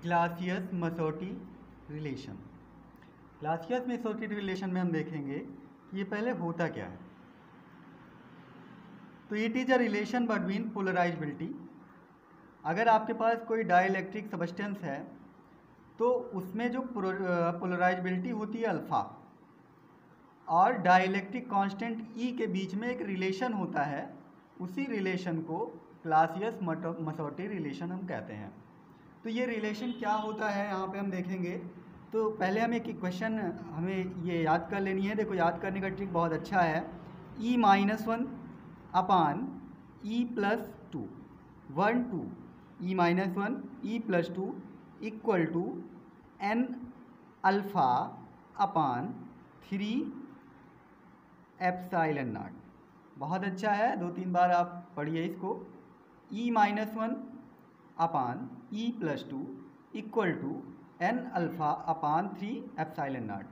Clausius Mossotti relation. Clausius Mossotti relation में हम देखेंगे कि ये पहले होता क्या है। तो it is a relation between polarisability. अगर आपके पास कोई डाइलेक्ट्रिक सब्सटेंस है तो उसमें जो पोलराइजेबिलिटी होती है अल्फ़ा और डाइलेक्ट्रिक कांस्टेंट ई के बीच में एक रिलेशन होता है, उसी रिलेशन को क्लासियस मसोटी रिलेशन हम कहते हैं। तो ये रिलेशन क्या होता है यहाँ पे हम देखेंगे। तो पहले हम एक इक्वेशन हमें ये याद कर लेनी है। देखो, याद करने का ट्रिक बहुत अच्छा है। e-1 upon e+2 1 2 e-1 e+2 equal to n alpha upon 3 epsilon naught. बहुत अच्छा है, 2-3 बार आप पढ़िए इसको। e-1 upon e+2 equal to n alpha upon 3 epsilon naught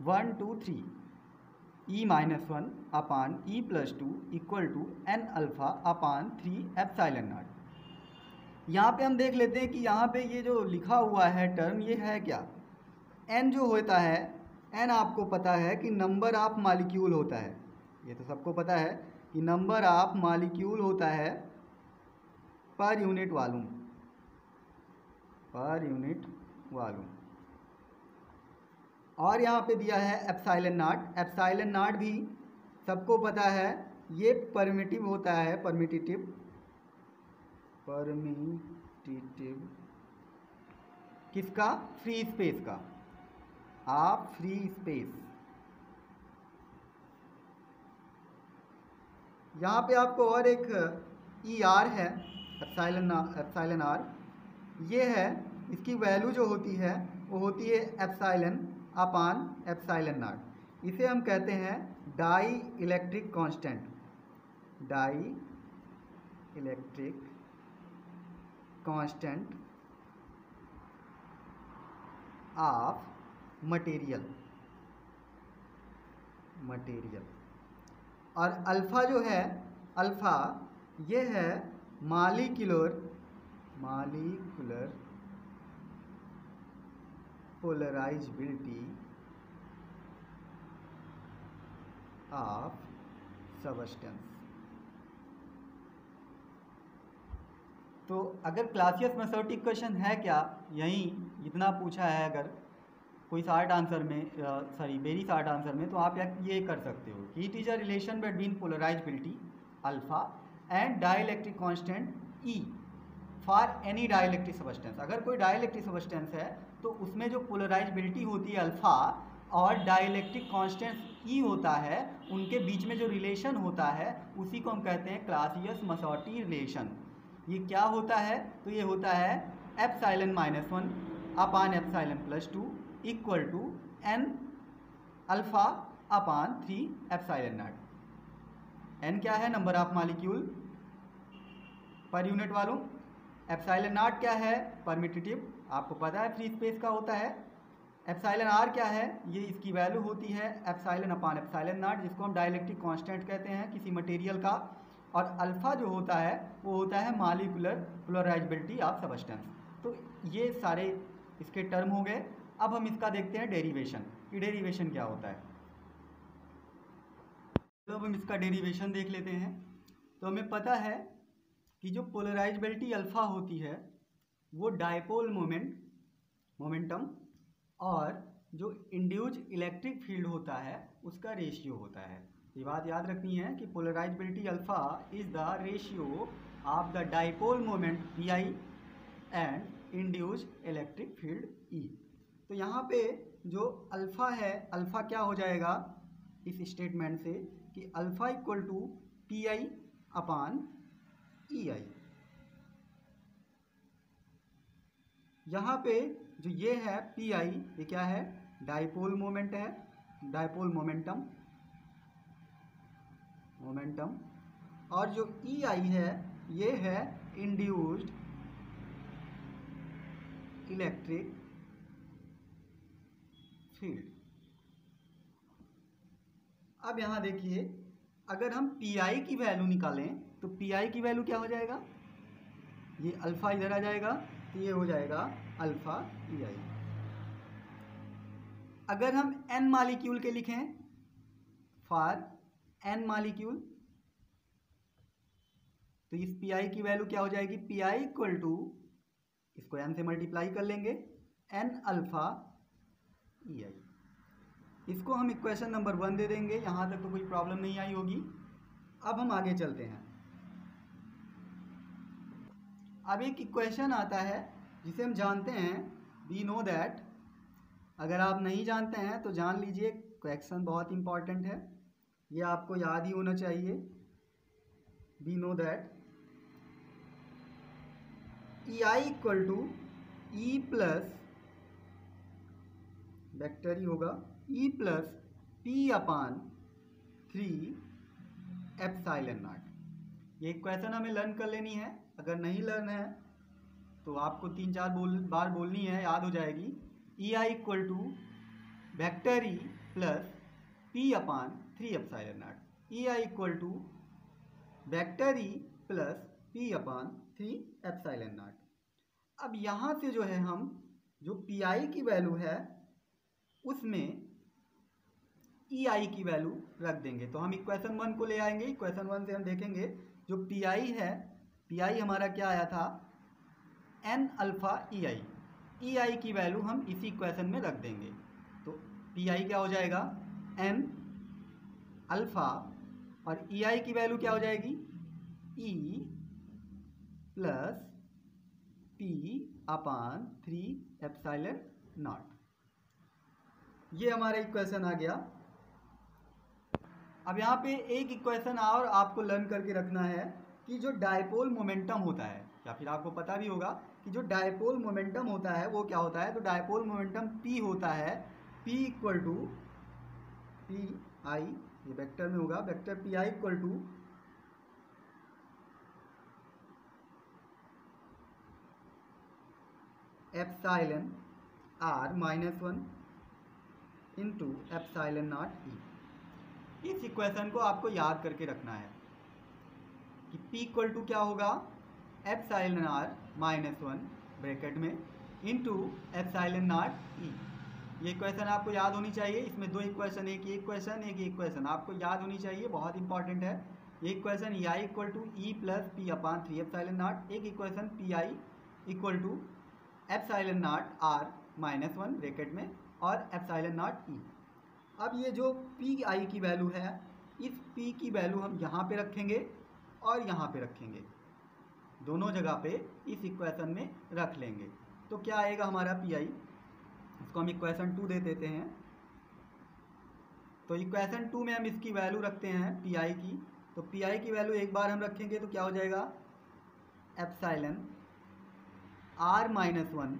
1 2 3 e-1 upon e+2 equal to n alpha upon 3 epsilon naught. यहाँ पे हम देख लेते हैं कि यहाँ पे ये जो लिखा हुआ है टर्म, ये है क्या। n जो होता है, n आपको पता है कि नंबर ऑफ मॉलिक्यूल होता है। ये तो सबको पता है कि नंबर ऑफ मॉलिक्यूल होता है पर यूनिट वॉल्यूम, पर यूनिट वॉल्यूम। और यहाँ पे दिया है एप्सिलॉन नॉट। एप्सिलॉन नॉट भी सबको पता है, ये परमिटिव होता है, परमिटिव किसका, फ्री स्पेस का, आप फ्री स्पेस। यहाँ पे आपको और एक ER है, एप्सिलॉन आर, ये है, इसकी वैल्यू जो होती है वो होती है एप्सिलॉन अपान एप्सिलॉन नॉट। इसे हम कहते हैं dielectric constant, dielectric constant of material. और अल्फ़ा जो है, अल्फ़ा ये है मॉलिक्यूलर पोलराइजेबिलिटी ऑफ सब्सटेंस। तो अगर क्लासियस मसोटी इक्वेशन है क्या, यहीं इतना पूछा है, अगर कोई शार्ट आंसर में, वेरी शार्ट आंसर में, तो आप ये कर सकते हो कि it is a relation between polarisability alpha and dielectric constant E for any dielectric substance. अगर कोई डाइलेक्ट्रिक सब्सटेंस है तो उसमें जो पोलराइजेबिलिटी होती है अल्फ़ा और डाइलेक्ट्रिक कांस्टेंट ई होता है, उनके बीच में जो रिलेशन होता है उसी को हम कहते हैं क्लासियस मसोटी रिलेशन। ये क्या होता है, तो ये होता है epsilon upon epsilon equal to n alpha upon 3 epsilon naught. n क्या है, number of molecule per unit volume. Epsilon naught क्या है, परमिटिव, आपको पता है फ्री स्पेस का होता है। एप्सिलॉन r क्या है, ये इसकी वैल्यू होती है एप्सिलॉन अपान एप्सिलॉन नॉट, जिसको हम डाइलेक्ट्रिक कांस्टेंट कहते हैं किसी मटेरियल का। और अल्फ़ा जो होता है वो होता है मॉलिक्यूलर पोलराइजेबिलिटी ऑफ सब्सटेंस। तो ये सारे इसके टर्म हो गए। अब हम इसका देखते हैं डेरिवेशन, कि डेरिवेशन क्या होता है। तो अब हम इसका डेरिवेशन देख लेते हैं। तो हमें पता है कि जो पोलराइजेबिलिटी अल्फ़ा होती है वो डायपोल मोमेंटम और जो इंड्यूस्ड इलेक्ट्रिक फील्ड होता है उसका रेशियो होता है। ये बात याद रखनी है कि polarisability alpha is the ratio of the dipole moment Pi and induced electric field E। तो यहाँ पे जो अल्फ़ा है, अल्फ़ा क्या हो जाएगा इस स्टेटमेंट से कि alpha equal to Pi upon EI। यहाँ पे जो ये है Pi, ये क्या है, डायपोल मोमेंट है, डायपोल मोमेंटम। और जो EI है ये है इंड्यूस्ड इलेक्ट्रिक फील्ड। अब यहाँ देखिए, अगर हम Pi की वैल्यू निकालें तो Pi की वैल्यू क्या हो जाएगा, ये अल्फ़ा इधर आ जाएगा, तो तो ये हो जाएगा अल्फ़ा ई आई। अगर हम n मालिक्यूल के लिखें, फॉर n मालिक्यूल, तो इस पी आई की वैल्यू क्या हो जाएगी, पी आई इक्वल टू, इसको n से मल्टीप्लाई कर लेंगे, n अल्फ़ा ई आई। इसको हम इक्वेशन नंबर 1 दे देंगे। यहाँ तक तो कोई प्रॉब्लम नहीं आई होगी। अब हम आगे चलते हैं। अब एक इक्वेशन आता है जिसे हम जानते हैं, वी नो दैट, अगर आप नहीं जानते हैं तो जान लीजिए, क्वेश्चन बहुत इंपॉर्टेंट है, ये आपको याद ही होना चाहिए। We know that E I equal to E plus, vector ही होगा, E plus P upon 3 epsilon naught. ये इक्वेशन हमें लर्न कर लेनी है। अगर नहीं लर्न है तो आपको 3-4 बार बोलनी है, याद हो जाएगी। E I equal to vector E plus P upon 3 epsilon naught. E I equal to vector E plus P upon 3 epsilon naught. अब यहाँ से जो है, हम जो पी आई की वैल्यू है उसमें ई आई की वैल्यू रख देंगे। तो हम इक्वेशन 1 को ले आएंगे। इक्वेशन 1 से हम देखेंगे जो पी आई है, पी आई हमारा क्या आया था, एन अल्फ़ा ई आई। ई आई की वैल्यू हम इसी इक्वेशन में रख देंगे। तो पी आई क्या हो जाएगा, एन अल्फ़ा, और ई आई की वैल्यू क्या हो जाएगी, ई plus P upon 3 epsilon naught. ये हमारा इक्वेशन आ गया। अब यहाँ पे एक इक्वेशन और आपको लर्न करके रखना है कि जो डायपोल मोमेंटम होता है, या फिर आपको पता भी होगा कि जो डायपोल मोमेंटम होता है वो क्या होता है। तो डायपोल मोमेंटम P होता है, P equal to P I, ये वेक्टर में होगा, vector P I equal to epsilon are minus 1 into epsilon naught E. इस इक्वेशन को आपको याद करके रखना है कि P इक्वल टू क्या होगा, एप्सिलॉन आर माइनस 1 ब्रैकेट में इंटू एप्सिलॉन नॉट ई। ये इक्वेशन आपको याद होनी चाहिए। इसमें 2 इक्वेशन, एक ये इक्वेशन, एक ये इक्वेशन आपको याद होनी चाहिए, बहुत इंपॉर्टेंट है। ये equation E I equal to E plus P upon 3 epsilon naught, एक equation P I equal to epsilon naught are minus 1 bracket में और एप्सिलॉन नॉट ई। अब ये जो पी आई की वैल्यू है, इस पी की वैल्यू हम यहाँ पे रखेंगे और यहाँ पे रखेंगे, दोनों जगह पे इस इक्वेशन में रख लेंगे। तो क्या आएगा हमारा पी आई, इसको हम इक्वेशन 2 दे देते हैं। तो इक्वेशन 2 में हम इसकी वैल्यू रखते हैं पी आई की। तो पी आई की वैल्यू एक बार हम रखेंगे तो क्या हो जाएगा, epsilon are minus 1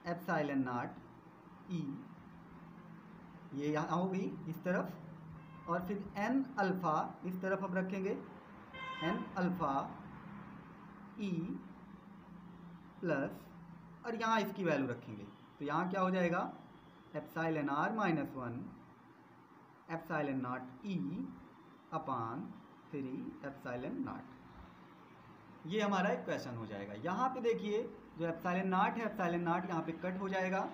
epsilon naught E, ये यहाँ होगी इस तरफ, और फिर एन अल्फ़ा इस तरफ हम रखेंगे, एन अल्फ़ा ई प्लस, और यहाँ इसकी वैल्यू रखेंगे। तो यहाँ क्या हो जाएगा, epsilon are minus 1 epsilon naught e upon 3 epsilon naught. ये हमारा इक्वेशन हो जाएगा। यहाँ पे देखिए जो एप्सिलॉन नॉट है, एप्सिलॉन नॉट यहाँ पे कट हो जाएगा,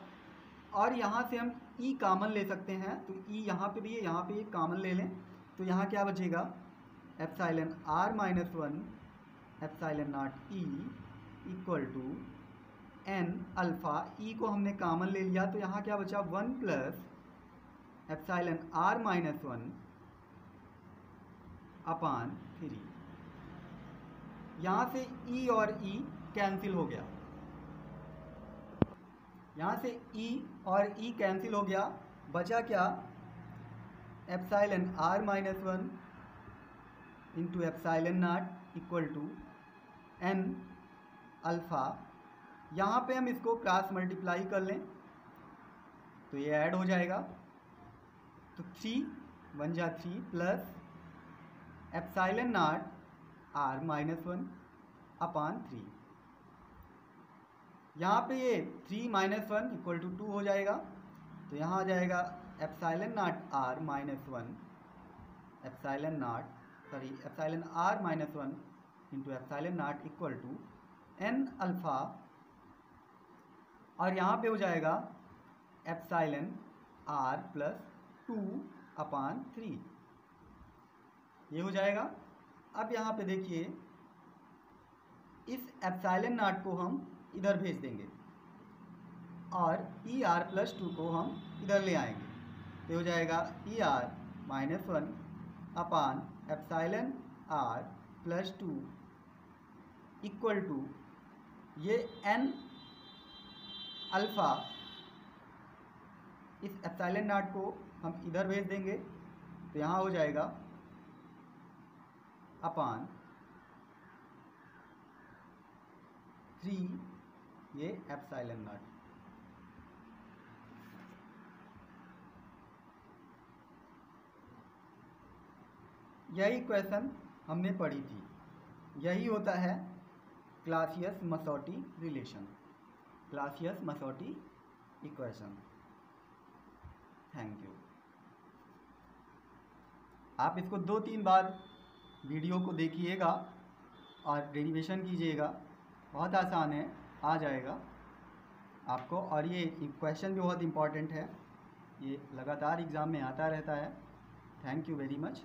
और यहाँ से हम ई कॉमन ले सकते हैं। तो ई यहाँ पे भी है, यहाँ पे कॉमन ले लें, तो यहाँ क्या बचेगा, epsilon are minus 1 epsilon naught E equal to N alpha, E को हमने कॉमन ले लिया, तो यहाँ क्या बचा, 1 plus epsilon R minus 1 upon 3। यहाँ से ई और ई कैंसिल हो गया, यहाँ से ई और ई कैंसिल हो गया, बचा क्या, epsilon are minus 1 into epsilon naught equal to N alpha. यहाँ पे हम इसको क्रॉस मल्टीप्लाई कर लें तो ये ऐड हो जाएगा, तो 3 1 जा 3 plus epsilon naught are minus 1 upon 3। यहाँ पे ये 3 माइनस 1 इक्वल टू 2 हो जाएगा, तो यहाँ आ जाएगा epsilon naught are minus 1 epsilon are minus 1 into epsilon naught equal to N alpha, और यहाँ पे हो जाएगा एप्सिलॉन आर प्लस 2/3, ये हो जाएगा। अब यहाँ पे देखिए इस एप्सिलॉन नॉट को हम इधर भेज देंगे और ई आर प्लस 2 को हम इधर ले आएंगे, तो हो जाएगा e r -1 upon epsilon r plus 2 equal to ये एन अल्फ़ा, इस एप्सिलॉन नॉट को हम इधर भेज देंगे तो यहाँ हो जाएगा अपान 3 ये एप्सिलॉन नॉट। यही क्वेश्चन हमने पढ़ी थी, यही होता है क्लासियस-मसौटी रिलेशन, क्लासियस-मसौटी इक्वेशन। Thank you. आप इसको 2-3 बार वीडियो को देखिएगा और डेरिवेशन कीजिएगा, बहुत आसान है, आ जाएगा आपको। और ये क्वेश्चन भी बहुत इम्पॉर्टेंट है, ये लगातार एग्ज़ाम में आता रहता है। Thank you very much.